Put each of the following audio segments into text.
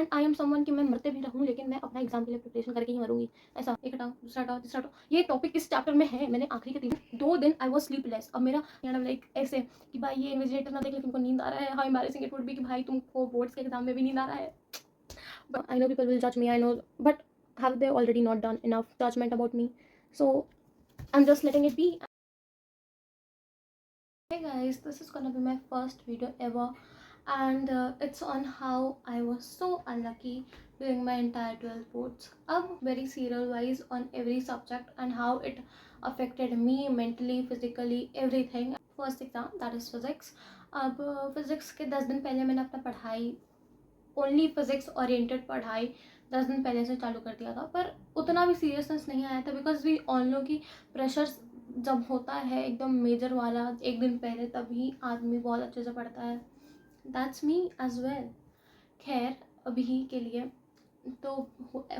And I am someone कि मैं मरते भी रहूँ लेकिन मैं अपना एग्जाम के लिए प्रिपरेशन करके ही मरूंगी। ऐसा एक हटाओ दूसरा हटाओ तीसरा हटाओ, ये टॉपिक इस चैप्टर में है। मैंने आखिरी के 2 दिन आई वॉज स्लीपलेस। अब मेरा लाइक ऐसे कि भाई ये इन्विजिलेटर ना देख ले तुमको नींद आ रहा है, how embarrassing it would be कि भाई तुमको बोर्ड्स के एग्जाम में भी नींद आ रहा है। But I know people will judge me, I know, but have they already not done enough judgment about me? So I'm just letting it be. Hey guys, this is gonna be my first video ever, and it's on how I was so unlucky during my entire 12th boards. Very serial wise on every subject and how it affected me mentally, physically, everything. First exam, that is physics. Physics के 10 दिन पहले मैंने अपना पढ़ाई, only physics oriented पढ़ाई 10 दिन पहले से चालू कर दिया था, पर उतना भी सीरियसनेस नहीं आया था बिकॉज वी ऑल नो कि प्रेशर जब होता है एकदम मेजर वाला एक दिन पहले, तभी आदमी बहुत अच्छे से पढ़ता है। That's me as well. खैर अभी के लिए तो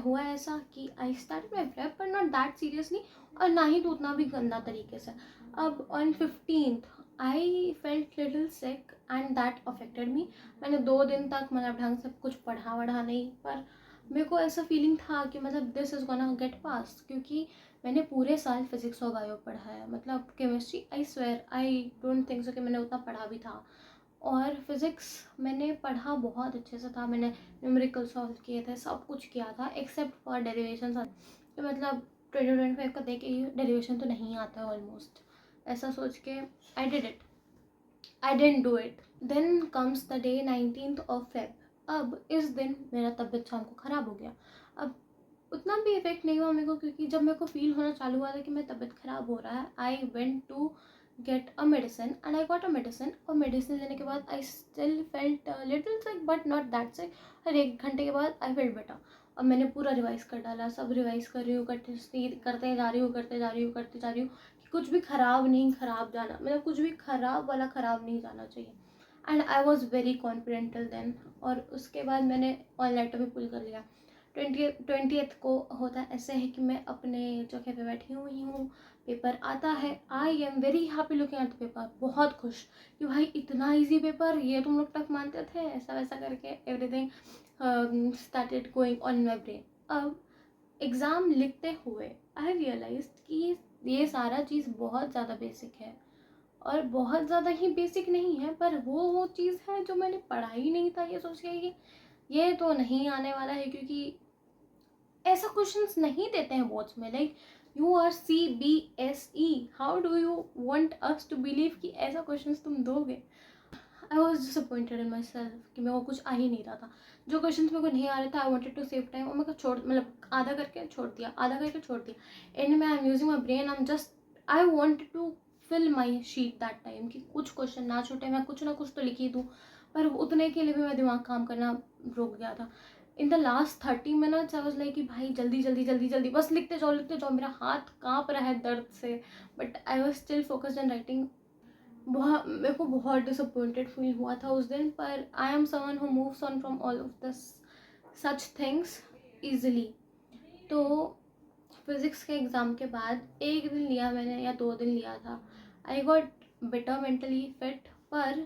हुआ ऐसा कि आई स्टार्ट माई प्रेप पर नॉट दैट सीरियसली, और ना ही तो उतना भी गंदा तरीके से। अब on 15th I felt little sick and that affected me. मैंने 2 दिन तक मतलब ढंग से कुछ पढ़ा नहीं, पर मेरे को ऐसा फीलिंग था कि मतलब दिस इज़ गोना गेट पास, क्योंकि मैंने पूरे साल फिजिक्स और बायो पढ़ा है। मतलब chemistry I swear I don't think so कि मैंने उतना पढ़ा भी था। और फिज़िक्स मैंने पढ़ा बहुत अच्छे से था, मैंने न्यूमेरिकल सॉल्व किए थे, सब कुछ किया था एक्सेप्ट फॉर डेरिवेशन। तो मतलब 2025 का देख के डेरिवेशन तो नहीं आता है ऑलमोस्ट, ऐसा सोच के I did it, I didn't do it. Then comes the day 19th of Feb। अब इस दिन मेरा तबीयत शाम को ख़राब हो गया। अब उतना भी इफेक्ट नहीं हुआ मेरे को, क्योंकि जब मेरे को फील होना चालू हुआ था कि मेरी तबीयत ख़राब हो रहा है, I went to get a medicine and I got a medicine. और मेडिसिन लेने के बाद I still felt little sick but not that sick. और 1 घंटे के बाद आई फेल्ट बेटर। अब मैंने पूरा रिवाइज़ कर डाला, सब रिवाइज़ कर रही हूँ, करते जा रही हूँ कि कुछ भी ख़राब नहीं खराब जाना, मतलब कुछ भी ख़राब वाला ख़राब नहीं जाना चाहिए। And I was very confident till then. और उसके बाद मैंने ऑल नाइटर भी पुल कर लिया। 20th को होता ऐसे है कि मैं अपने जगह पे बैठी हुई हूँ, पेपर आता है, I am very happy looking at the paper, बहुत खुश कि भाई इतना इजी पेपर, ये तुम लोग टफ मानते थे, ऐसा वैसा करके everything started going on my brain. अब एग्ज़ाम लिखते हुए आई रियलाइज कि ये सारा चीज़ बहुत ज़्यादा बेसिक है, और बहुत ज़्यादा ही बेसिक नहीं है, पर वो चीज़ है जो मैंने पढ़ा ही नहीं था। ये सोच के कि ये तो नहीं आने वाला है, क्योंकि ऐसा क्वेश्चंस नहीं देते हैं बोर्ड्स में। Like you are CBSE, how do you want us to believe कि ऐसा क्वेश्चंस तुम दोगे। I was disappointed in myself कि मेरे को कुछ आ ही नहीं रहा था। जो क्वेश्चंस मेरे को नहीं आ रहे थे, I wanted to save time, और मेरे को आधा करके छोड़ दिया। एंड में I am using my brain, I am just I want to fill my sheet that time कि कुछ क्वेश्चन ना छूटे, मैं कुछ ना कुछ तो लिख ही दूँ। पर उतने के लिए भी मेरा दिमाग काम करना रुक गया था। इन the last 30 minutes I was like कि भाई जल्दी बस लिखते जाओ, मेरा हाथ काँप रहा है दर्द से, but I was still focused on writing. मेरे को बहुत डिसअपॉइंटेड फील हुआ था उस दिन, पर I am someone who moves on from all of this such things easily. तो फिज़िक्स के एग्ज़ाम के बाद 1 दिन लिया मैंने या 2 दिन लिया था, I got better mentally fit. पर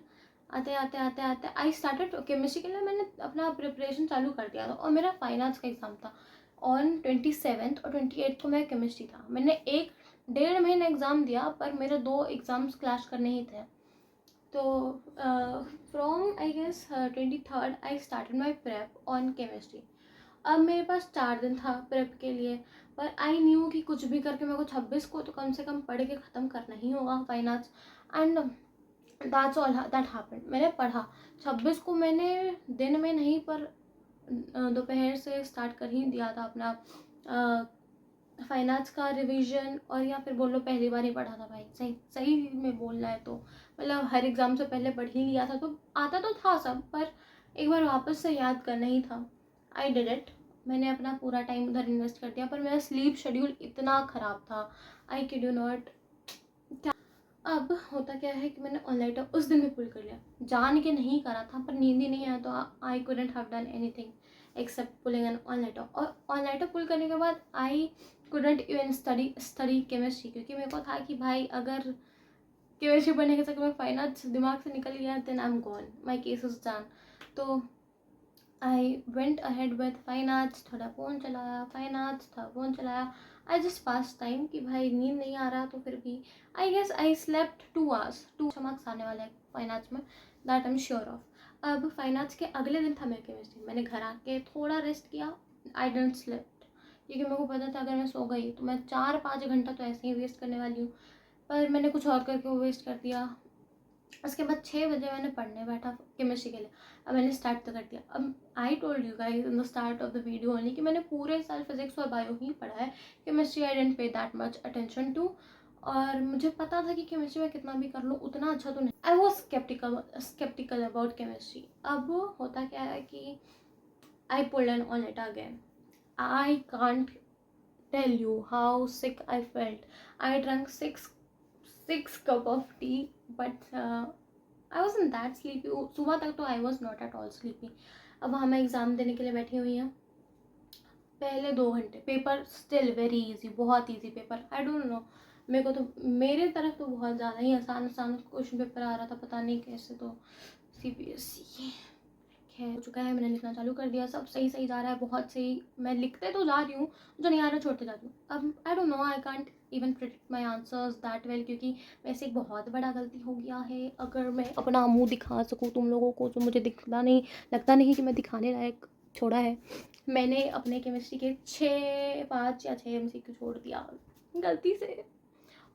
आते आई स्टार्टेड केमिस्ट्री के लिए मैंने अपना प्रिपरेशन चालू कर दिया था, और मेरा फाइन आर्ट्स का एग्ज़ाम था ऑन 27th, और 28th को मेरा केमिस्ट्री था। मैंने 1-1.5 महीना एग्ज़ाम दिया, पर मेरे 2 एग्ज़ाम्स क्लैश करने ही थे। तो from I guess 23rd I started my prep on chemistry. अब मेरे पास 4 दिन था प्रेप के लिए, पर आई न्यू कि कुछ भी करके मेरे को 26 को तो कम से कम पढ़ के ख़त्म करना ही होगा fine arts. And that's all that happened. मैंने पढ़ा 26 को, मैंने दिन में नहीं पर दोपहर से स्टार्ट कर ही दिया था अपना फाइन आर्ट्स का रिवीजन। और या फिर बोलो पहली बार ही पढ़ा था भाई, सही में बोलना है तो मतलब हर एग्ज़ाम से पहले पढ़ ही लिया था, तो आता तो था सब, पर एक बार वापस से याद करना ही था। आई डिड इट। मैंने अपना पूरा टाइम उधर इन्वेस्ट कर दिया, पर मेरा स्लीप शेड्यूल इतना ख़राब था, आई कैन डू नॉट। अब होता क्या है कि मैंने ऑनलाइन उस दिन भी पुल कर लिया, जान के नहीं करा था, पर नींद ही नहीं आया, तो I couldn't have done anything accept pulling an online. और ऑनलाइन पुल करने के बाद I couldn't even study chemistry, क्योंकि मेरे को था कि भाई अगर केमिस्ट्री पढ़ने के चक्कर में फाइन आर्ट्स दिमाग से निकल गया, then I am gone, my case is done. तो I went ahead with fine arts, थोड़ा फ़ोन चलाया, फाइन आर्ट्स थोड़ा फ़ोन चलाया। आई जस्ट पास टाइम कि भाई नींद नहीं आ रहा तो फिर भी I guess I slept 2 hours। 2 marks आने वाले हैं फाइन आर्ट्स में, that I am sure of. अब फाइन आर्ट्स के अगले दिन था मेरे केमिस्ट्री, मैंने घर आके थोड़ा रेस्ट किया। आई डेंट स्लेप्ट क्योंकि मेरे को पता था अगर मैं सो गई तो मैं 4-5 घंटा तो ऐसे ही वेस्ट करने वाली हूँ, पर मैंने कुछ और करके वो वेस्ट कर दिया। उसके बाद 6 बजे मैंने पढ़ने बैठा केमिस्ट्री के लिए। अब मैंने स्टार्ट तो कर दिया। अब I told you guys in the start of the video only कि मैंने पूरे साल फिजिक्स और बायो ही पढ़ा है, केमिस्ट्री आई डेंट पे दैट मच अटेंशन टू। और मुझे पता था कि केमिस्ट्री में कितना भी कर लो उतना अच्छा तो नहीं। I was sceptical about chemistry. अब होता क्या है कि I pulled an all nighter again. I can't tell you how sick I felt. I drank six cup of tea, but I wasn't that sleepy. सुबह तक तो I was not at all sleepy. अब हमें exam देने के लिए बैठी हुई हैं। पहले 2 घंटे पेपर स्टिल वेरी इजी, बहुत easy paper. I don't no, मेरे को तो मेरे तरफ तो बहुत ज़्यादा ही आसान आसान क्वेश्चन पेपर आ रहा था, पता नहीं कैसे। तो CBSE खैर हो चुका है, मैंने लिखना चालू कर दिया, सब सही सही जा रहा है, बहुत सही। मैं लिखते तो जा रही हूँ, जो नहीं आ रहा छोड़ते जा रही हूँ। अब आई don't know, I can't even predict my answers that well, क्योंकि वैसे एक बहुत बड़ा गलती हो गया है अगर मैं अपना मुंह दिखा सकूँ तुम लोगों को, जो मुझे दिखता नहीं, लगता नहीं कि मैं दिखाने लायक छोड़ा है। मैंने अपने केमिस्ट्री के 5 या 6 MCQ छोड़ दिया गलती से।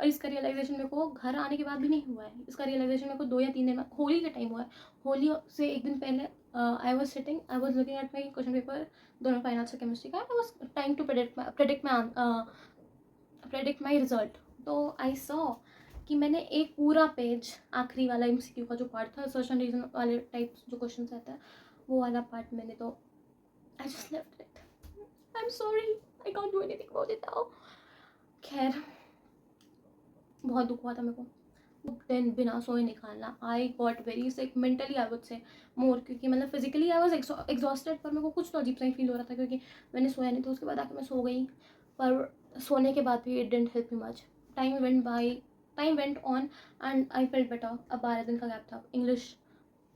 और इसका रियलाइजेशन मेरे को घर आने के बाद भी नहीं हुआ है, इसका रियलाइजेशन मेरे को 2 या 3 दिन में होली के टाइम हुआ है। होली से एक दिन पहले I was sitting, I was looking at my question paper, दोनों फाइनल से केमिस्ट्री का। I was trying to predict my result. तो आई सॉ कि मैंने एक पूरा पेज, आखिरी वाला MCQ का जो पार्ट था, सर्च एंड रीजन वाले टाइप जो क्वेश्चन रहते हैं, वो वाला पार्ट मैंने तो I just left it. I am sorry, I can't do anything about it now. खैर बहुत दुख हुआ था मेरे को, दिन बिना सोए निकालना। I got very sick mentally, I would say more, क्योंकि मतलब फिजिकली आई वॉज एग्जॉस्टेड, पर मेरे को कुछ तो अजीब सा ही फील हो रहा था क्योंकि मैंने सोया नहीं था। उसके बाद आके मैं सो गई, पर सोने के बाद भी it didn't help me much. Time went on and I felt better. अब 12 दिन का गैप था, इंग्लिश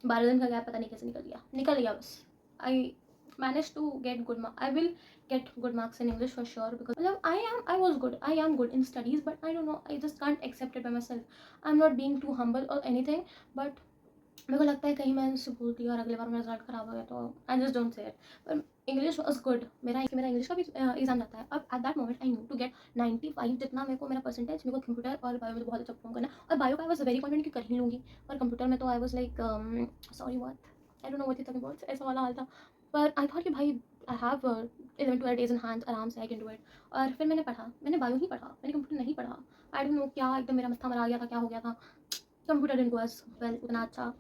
12 दिन का गैप पता नहीं कैसे निकल गया बस। आई managed to get good marks. I will get good marks in English for sure, because I am good in studies, but I don't know, I just can't accept it by myself. I'm not being too humble or anything, but मेरे को लगता है कहीं मैंने उससे बोल दिया और अगले बार मेरा रिजल्ट खराब हो गया तो I just don't say it. पर इंग्लिश वॉज गुड। मेरा इंग्लिश का भी एग्जाम जाता है। अब at that moment I knew to get 95 जितना मेरे को मेरा परसेंटेज, मेरे को कंप्यूटर और बायो में तो बहुत अच्छा परफॉर्म करना है। और बायो का आई वॉज वेरी कॉन्फिडेंट कि कर ही लूँगी, और कंप्यूटर में तो I was like sorry what, I don't know what you talking about, ऐसा वाला हाल था। पर आई थॉट कि भाई I have 11-12 days in hands, आराम से आई कैन डू इट। और फिर मैंने पढ़ा, मैंने बायो ही पढ़ा, मैंने कंप्यूटर नहीं पढ़ा। आई डोंट नो क्या, एकदम मेरा मत्था मरा गया था, क्या हो गया था। Computer didn't go as well, उतना अच्छा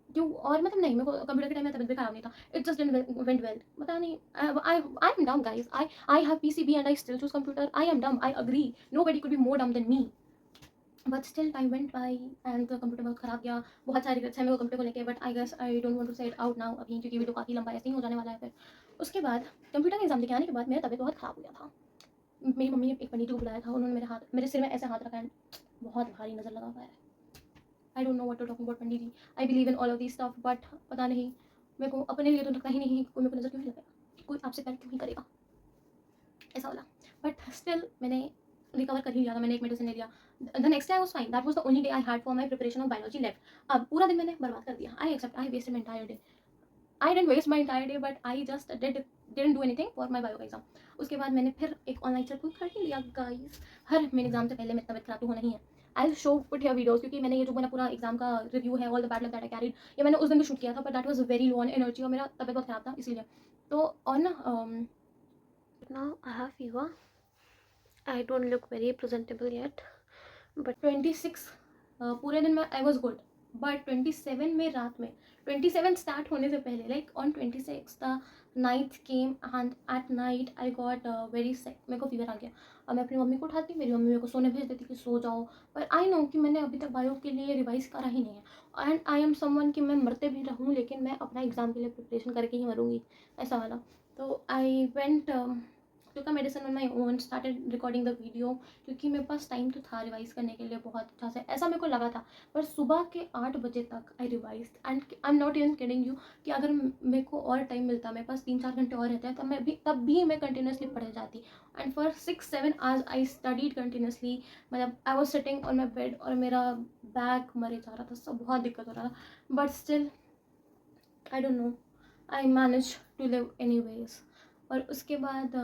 क्यों। और मतलब नहीं, मेरे को कंप्यूटर के टाइम में तबियत भी खराब नहीं था, it just didn't went well, पता नहीं। I am dumb guys, I have PCB and I still choose computer. I am dumb, I agree, nobody could be more dumb than me, but still time went by and computer बहुत खराब गया। बहुत सारे regrets हैं मेरे को computer को लेके, but I guess I don't want to say it out now अभी, क्योंकि वीडियो काफ़ी लंबा ऐसे ही हो जाने वाला है। फिर उसके बाद कंप्यूटर का एग्जाम देके आने के बाद मेरा तबियत बहुत खराब हो गया था। मेरी मम्मी ने एक पंडित जी को बुलाया था, उन्होंने मेरे सिर में ऐसे हाथ रखा एंड बहुत भारी नज़र लगा हुआ है। I don't know what to talk about pandit ji, I believe in all of this stuff, but पता नहीं मेरे को अपने लिए तो लगता ही नहीं है कि कोई मेरे को नज़र क्यों नहीं लगाएगा, कोई आपसे प्यार क्यों नहीं करेगा, ऐसा वाला। बट स्टिल मैंने रिकवर कर ही लिया था, मैंने एक मेडिसिन ले लिया। The next day I was fine, that was the only day I had for my preparation of biology left. अब पूरा दिन मैंने बर्बाद कर दिया, I accept, I wasted my entire day. I didn't waste my entire day, but I just didn't do anything for my bio का exam. उसके बाद मैंने फिर एक ऑनलाइन चेक कर ही लिया गाइस। हर मेन एग्जाम से पहले मेरी तबियत खराब तो होना ही है। I show put here videos, क्योंकि मैंने ये जो मेरा पूरा एग्जाम का रिव्यू है, all the bad luck that I carried, ये मैंने उस दिन भी शूट किया था, but that was very low on energy और मेरा तबियत बहुत खराब था इसीलिए। तो on now I have fever, I don't look very presentable yet, but 26 पूरे दिन में आई वॉज गुड, बट 27 में रात में, 27 स्टार्ट होने से पहले, like on 26 the night came and at night I got very सिक, मेरे को फीवर आ गया। अब मैं अपनी मम्मी को उठाती, मेरी मम्मी मेरे को सोने भेज देती कि सो जाओ, पर आई नो कि मैंने अभी तक बायो के लिए रिवाइज करा ही नहीं है, एंड आई एम समवन कि मैं मरते भी रहूँ लेकिन मैं अपना एग्ज़ाम के लिए प्रिपरेशन करके ही मरूँगी, ऐसा वाला। तो I went took a medicine on my own, started recording the video, क्योंकि मेरे पास टाइम तो था रिवाइज़ करने के लिए बहुत अच्छा से, ऐसा मेरे को लगा था। पर सुबह के 8 बजे तक I revised, and I am not even kidding you कि अगर मेरे को और टाइम मिलता, मेरे पास 3-4 घंटे और रहते हैं, तब भी मैं कंटिन्यूसली पढ़ जाती। And for 6-7 hours I studied continuously. मतलब I was sitting on my bed और मेरा बैक मरे जा रहा था, सब बहुत दिक्कत हो रहा था, but still I don't know, I manage to live anyways. और उसके बाद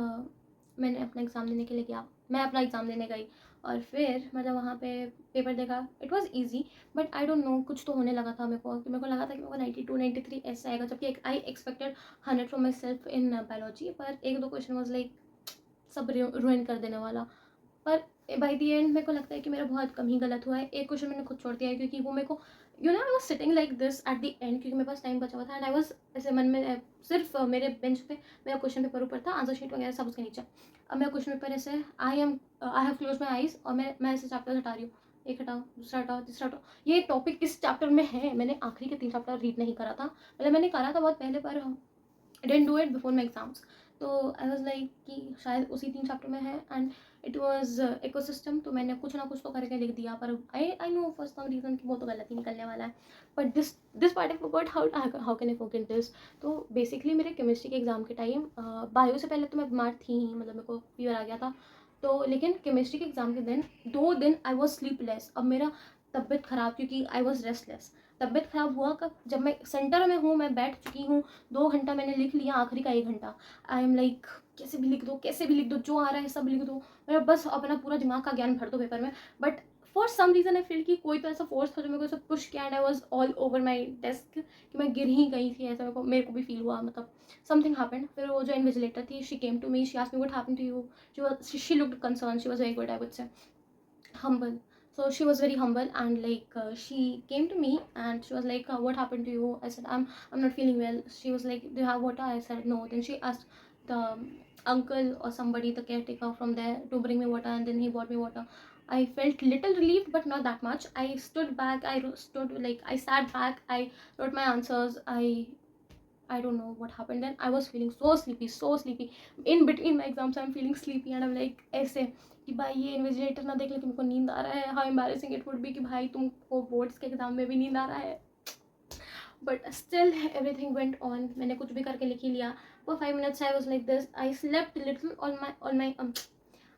मैंने अपना एग्ज़ाम देने के लिए गया, मैं अपना एग्ज़ाम देने गई, और फिर मतलब वहाँ पे पेपर देखा, it was easy, but I don't no, कुछ तो होने लगा था मेरे को लगा था कि मेरे को 92-93 ऐसा आएगा, जबकि I expected 100 from my self in biology, पर 1-2 क्वेश्चन वाज लाइक सब रुइन कर देने वाला। पर बाई दी एंड मेरे को लगता है कि मेरा बहुत कम ही गलत हुआ है। एक क्वेश्चन मैंने खुद छोड़ दिया है, क्योंकि वो मेरे को आई was sitting like this at the end, क्योंकि मेरे पास टाइम बचा हुआ था, एंड आई वॉज ऐसे मन में सिर्फ मेरे बेंच पे मेरा क्वेश्चन पेपर ऊपर था, आंसर शीट वगैरह सब उसके नीचे। अब मेरा क्वेश्चन पेपर ऐसे I have close my eyes, और मैं ऐसे चैप्टर हटा रही हूँ, एक हटाओ, दूसरा हटाओ, तीसरा हटाओ, ये टॉपिक किस चैप्टर में है, मैंने आखिरी के 3 चैप्टर रीड नहीं करा था, मतलब मैंने करा था बहुत पहले, पर आई didn't do it before my exams. तो आई वॉज लाइक कि शायद उसी 3 चैप्टर में है, एंड इट वॉज इकोसिस्टम, तो मैंने कुछ ना कुछ तो करके लिख दिया, पर I know for some reason कि वो तो गलत ही निकलने वाला है, but this part I forgot, how can I forget this. तो बेसिकली मेरे केमिस्ट्री के एग्ज़ाम के टाइम, बायो से पहले तो मैं बीमार थी ही, मतलब मेरे को फीवर आ गया था, तो लेकिन केमिस्ट्री के एग्ज़ाम के दिन 2 दिन आई वॉज स्लीपलेस। अब मेरा तबीयत ख़राब, क्योंकि आई वॉज रेस्टलेस। तबीयत ख़राब हुआ कब, जब मैं सेंटर में हूँ, मैं बैठ चुकी हूँ, 2 घंटा मैंने लिख लिया, आखिरी का 1 घंटा आई एम लाइक कैसे भी लिख दो, जो आ रहा है सब लिख दो, मेरा बस अपना पूरा दिमाग का ज्ञान भर दो पेपर में। But for some reason I feel कि कोई तो ऐसा फोर्स था जो मेरे को सब पुश किया, and I was all over my desk कि मैं गिर ही गई थी, ऐसा मेरे को भी फील हुआ, मतलब समथिंग हैपेंड। फिर वो जो इन्विजिलेटर थी, she came to me, she asked me what happened to you, she looked concern, she was very good, I would say humble. So she was very humble, and like she came to me and she was like, what happened to you? I said, I'm not feeling well. She was like, do you have water? I said no. Then she asked the uncle or somebody, the caretaker from there, to bring me water, and then he brought me water. I felt little relieved, but not that much. I stood back, I sat back, I wrote my answers. I don't know what happened then. I was feeling so sleepy, so sleepy. In between my exams, I'm feeling sleepy, and I'm like ऐसे कि भाई ये invigilator ना देख ले कि मेरे को नींद आ रहा है, how embarrassing it would be कि भाई तुमको बोर्ड्स के एग्जाम में भी नींद आ रहा है। But still everything went on, मैंने कुछ भी करके लिख ही लिया। For 5 minutes I was like this, I slept little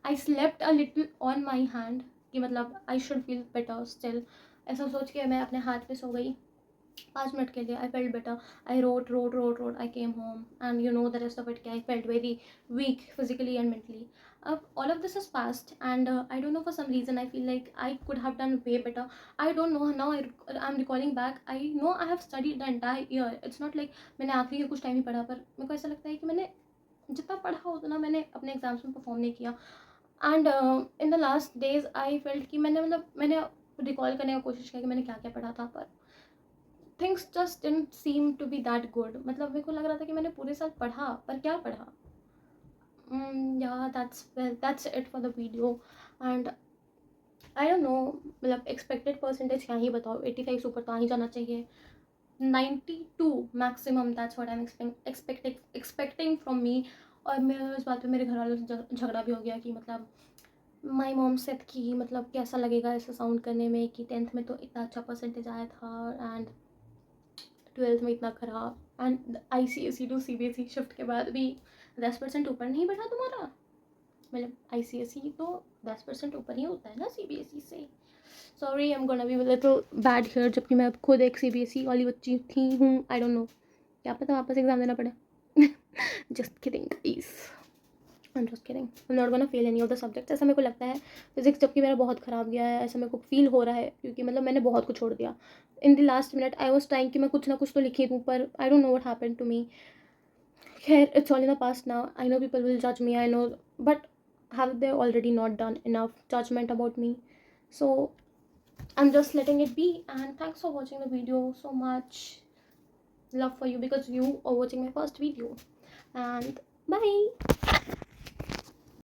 I slept a little on my hand, कि मतलब I should feel better still, ऐसा सोच के मैं अपने हाथ पे सो गई 5 मिनट के लिए। I felt better, I wrote, I came home, and you know the rest of it, I felt very weak physically and mentally. अब all of this is past, and I don't know for some reason I feel like I could have done way better. I don't know, now I am recalling back, I know I have studied the entire year, it's not like मैंने आखिरी के कुछ time ही पढ़ा, पर मेरे को ऐसा लगता है कि मैंने जितना पढ़ा उतना मैंने अपने एग्जाम्स में परफॉर्म नहीं किया। And in the last days I felt कि मैंने रिकॉल करने की कोशिश की कि मैंने क्या क्या पढ़ा था, पर things just didn't seem to be that good. मतलब मेरे को लग रहा था कि मैंने पूरे साल पढ़ा, पर क्या पढ़ा। That's it for the video, and I don't no, मतलब एक्सपेक्टेड परसेंटेज क्या ही बताओ, 85 से ऊपर तो आ ही जाना चाहिए, 92 maximum, that's what I am expecting from me. और मैं इस बात पे मेरे घर वालों से झगड़ा भी हो गया कि मतलब माई मॉम सेड कि मतलब कैसा लगेगा ऐसा साउंड करने में कि 10th में तो इतना अच्छा परसेंटेज आया था, एंड 12th में इतना खराब, and ICSE to CBSE shift के बाद भी 10% ऊपर नहीं बढ़ा तुम्हारा। मतलब ICSE तो 10% ऊपर ही होता है ना CBSE से। Sorry, I am gonna be little bad here, जबकि मैं अब खुद एक CBSE वाली बच्ची थी हूँ। आई डोंट नो, क्या पता वापस एग्जाम देना पड़े। Just kidding please, I'm just kidding. I'm not gonna fail any of the subjects. ऐसा मेरे को लगता है फिजिक्स जबकि मेरा बहुत ख़राब गया है, ऐसा मेरे को फील हो रहा है, क्योंकि मतलब मैंने बहुत कुछ छोड़ दिया। In the last minute I was trying कि मैं कुछ ना कुछ तो लिखी दूँ, पर I don't know what happened to me. खैर, it's all in the past now, I know people will जज me, I know, but have they already not done enough judgment about me? So I'm just letting it be, and thanks for watching the video so much. Love for you, because you are watching my first video, and bye.